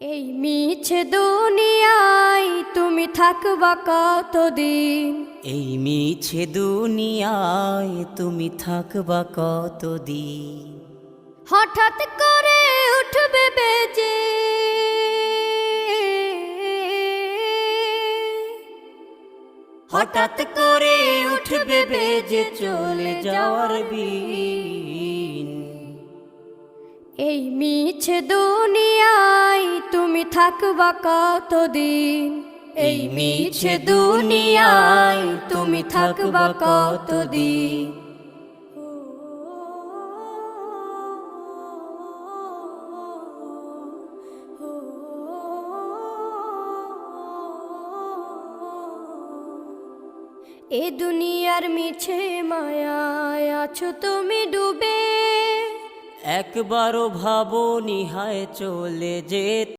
এই মিছে দুনিয়ায় তুমি থাকবা কতদিন? এই মিছে দুনিয়ায় তুমি থাকবা কতদিন? হঠাৎ করে উঠবে বেজে হঠাৎ করে উঠবে বেজে চলে যাওয়ার বিন। এই মিছে দুনিয়ায় তুমি থাকবা কতদিন? এই মিছে দুনিয়ায় তুমি থাকবা কতদিন? এ দুনিয়ার মিছে মায়ায় আছো তুমি ডুবে, একবারও ভাবো নিহায় চলে যেতে।